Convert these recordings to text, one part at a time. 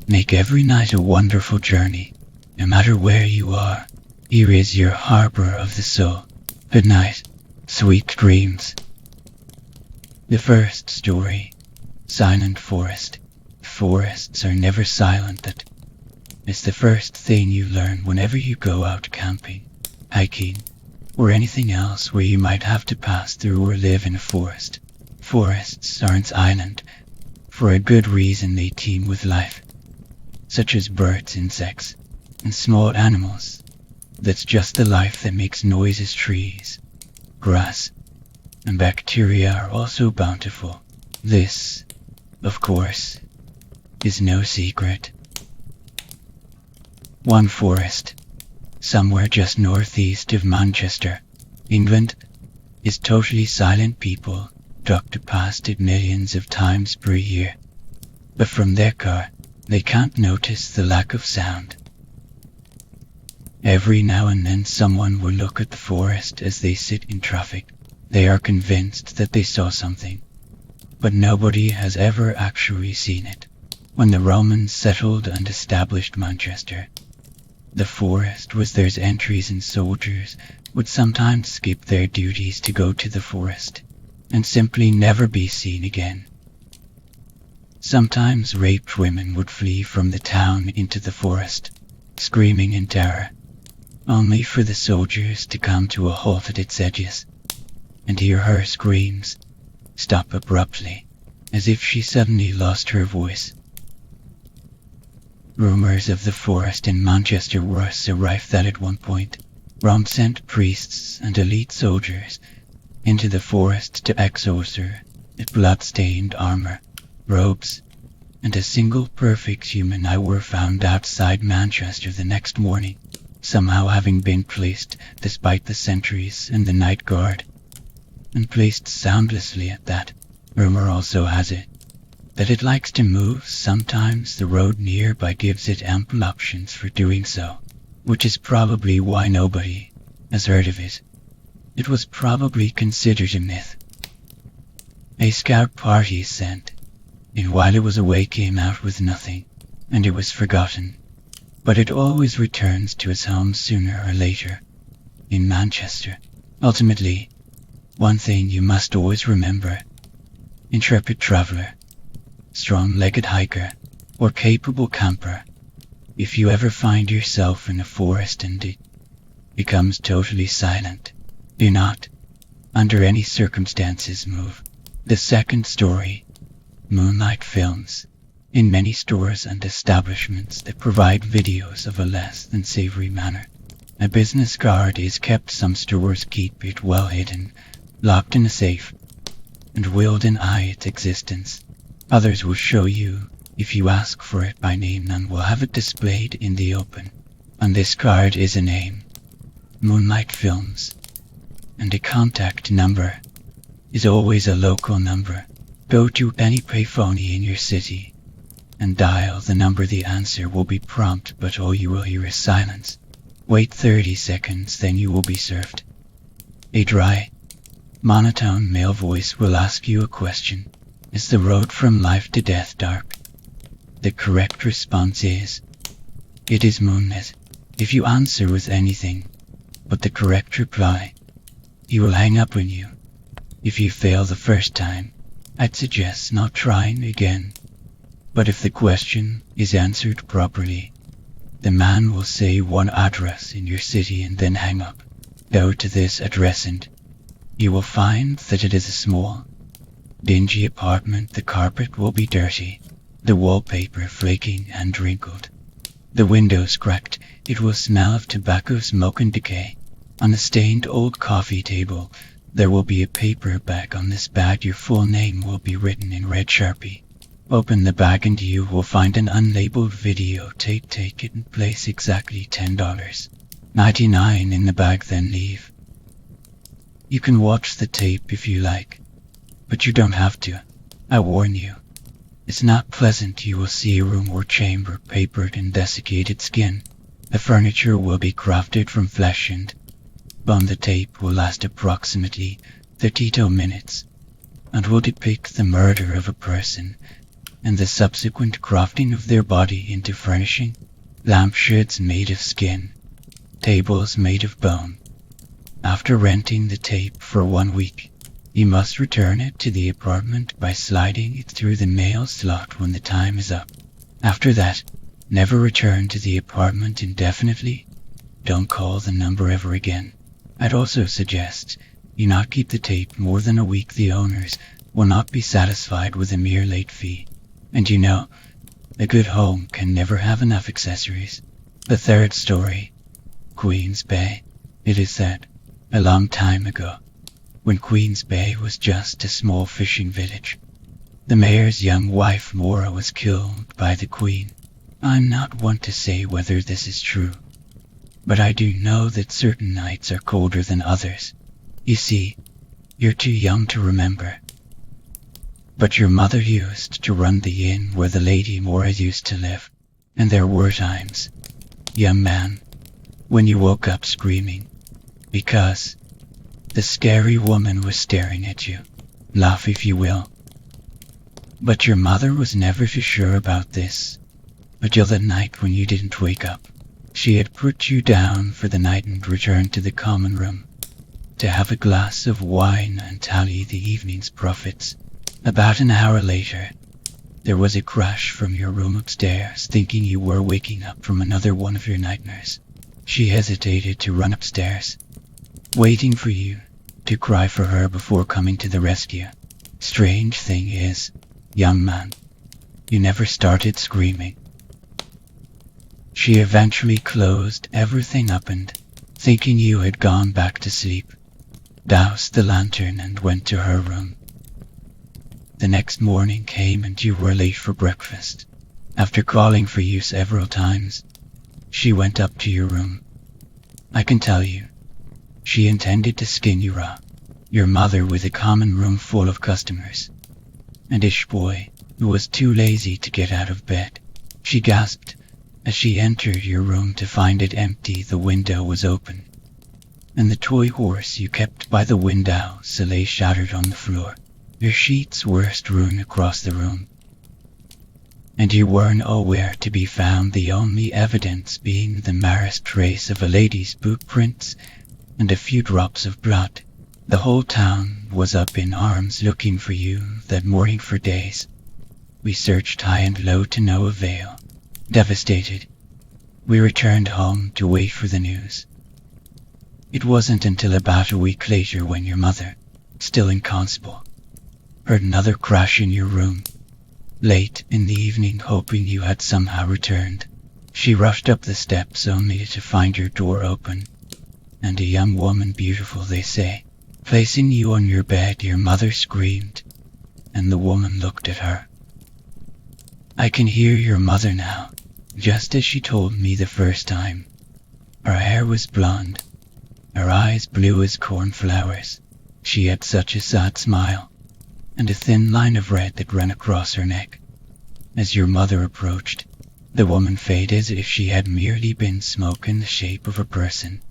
Make every night a wonderful journey, no matter where you are. Here is your harbor of the soul. Good night, sweet dreams. The first story, Silent Forest. Forests are never silent. That is the first thing you learn whenever you go out camping, hiking, or anything else where you might have to pass through or live in a forest. Forests aren't silent. For a good reason. They teem with life, such as birds, insects, and small animals. That's just the life that makes noises. Trees, grass, and bacteria are also bountiful. This, of course, is no secret. One forest, somewhere just northeast of Manchester, England, is totally silent. People talk past it millions of times per year, but from their car, they can't notice the lack of sound. Every now and then someone will look at the forest as they sit in traffic. They are convinced that they saw something, but nobody has ever actually seen it. When the Romans settled and established Manchester, the forest was theirs. Entries and soldiers would sometimes skip their duties to go to the forest and simply never be seen again. Sometimes raped women would flee from the town into the forest, screaming in terror, only for the soldiers to come to a halt at its edges and hear her screams stop abruptly, as if she suddenly lost her voice. Rumors of the forest in Manchester were so rife that at one point, Rome sent priests and elite soldiers into the forest to exorcise its blood-stained armor, robes, and a single perfect human eye were found outside Manchester the next morning, somehow having been placed despite the sentries and the night guard, and placed soundlessly at that. Rumor also has it that it likes to move. Sometimes the road nearby gives it ample options for doing so, which is probably why nobody has heard of it. It was probably considered a myth. A scout party sent, and while it was away came out with nothing, and it was forgotten. But it always returns to its home sooner or later, in Manchester. Ultimately, one thing you must always remember: intrepid traveler, strong-legged hiker, or capable camper, if you ever find yourself in a forest and it becomes totally silent, do not, under any circumstances, move. The second story, Moonlight Films. In many stores and establishments that provide videos of a less than savory manner, a business card is kept. Some stores keep it well hidden, locked in a safe, and will deny its existence. Others will show you if you ask for it by name. None will have it displayed in the open. On this card is a name, Moonlight Films, and a contact number is always a local number. Go to any payphone in your city and dial the number. The answer will be prompt, but all you will hear is silence. Wait 30 seconds, then you will be served. A dry, monotone male voice will ask you a question. Is the road from life to death dark? The correct response is, it is moonlit. If you answer with anything but the correct reply, he will hang up on you. If you fail the first time, I'd suggest not trying again. But if the question is answered properly, the man will say one address in your city and then hang up. Go to this address and you will find that it is a small, dingy apartment. The carpet will be dirty, the wallpaper flaking and wrinkled, the windows cracked. It will smell of tobacco, smoke, and decay. On a stained old coffee table, there will be a paper bag. On this bag your full name will be written in red Sharpie. Open the bag and you will find an unlabeled videotape. Take it and place exactly $10.99 in the bag, then leave. You can watch the tape if you like, but you don't have to. I warn you, it's not pleasant. You will see a room or chamber papered and desiccated skin. The furniture will be crafted from flesh and bone. The tape will last approximately 32 minutes and will depict the murder of a person and the subsequent crafting of their body into furnishing, lampshades made of skin, tables made of bone. After renting the tape for 1 week, you must return it to the apartment by sliding it through the mail slot when the time is up. After that, never return to the apartment indefinitely. Don't call the number ever again. I'd also suggest you not keep the tape more than a week. The owners will not be satisfied with a mere late fee. And you know, a good home can never have enough accessories. The third story, Queen's Bay. It is said, a long time ago, when Queen's Bay was just a small fishing village, the mayor's young wife Maura was killed by the Queen. I'm not one to say whether this is true, but I do know that certain nights are colder than others. You see, you're too young to remember. But your mother used to run the inn where the Lady Maura used to live, and there were times, young man, when you woke up screaming, because the scary woman was staring at you. Laugh if you will. But your mother was never too sure about this, until the night when you didn't wake up. She had put you down for the night and returned to the common room to have a glass of wine and tally the evening's profits. About an hour later, there was a crash from your room upstairs, thinking you were waking up from another one of your nightmares. She hesitated to run upstairs, waiting for you to cry for her before coming to the rescue. Strange thing is, young man, you never started screaming. She eventually closed everything up and, thinking you had gone back to sleep, doused the lantern and went to her room. The next morning came and you were late for breakfast. After calling for you several times, she went up to your room. I can tell you, she intended to skin you raw. Your mother with a common room full of customers, and Ish boy, who was too lazy to get out of bed. She gasped as she entered your room to find it empty. The window was open, and the toy horse you kept by the window lay shattered on the floor. Your sheets were strewn across the room, and you were nowhere to be found, the only evidence being the merest trace of a lady's boot prints and a few drops of blood. The whole town was up in arms looking for you that morning for days. We searched high and low to no avail. Devastated, we returned home to wait for the news. It wasn't until about a week later when your mother, still inconsolable, heard another crash in your room. Late in the evening, hoping you had somehow returned, she rushed up the steps only to find your door open, and a young woman, beautiful they say, placing you on your bed. Your mother screamed, and the woman looked at her. I can hear your mother now, just as she told me the first time. Her hair was blonde, her eyes blue as cornflowers. She had such a sad smile, and a thin line of red that ran across her neck. As your mother approached, the woman faded as if she had merely been smoke in the shape of a person,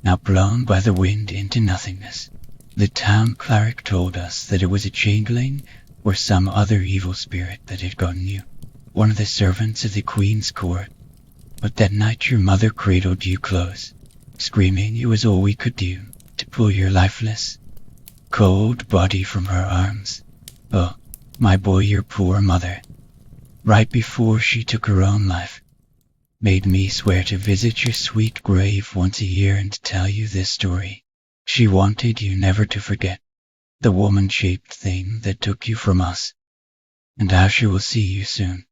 now blown by the wind into nothingness. The town cleric told us that it was a changeling or some other evil spirit that had gotten you, one of the servants of the Queen's court. But that night your mother cradled you close, screaming it was all we could do to pull your lifeless, cold body from her arms. Oh, my boy, your poor mother, right before she took her own life, made me swear to visit your sweet grave once a year and tell you this story. She wanted you never to forget the woman-shaped thing that took you from us, and how she will see you soon.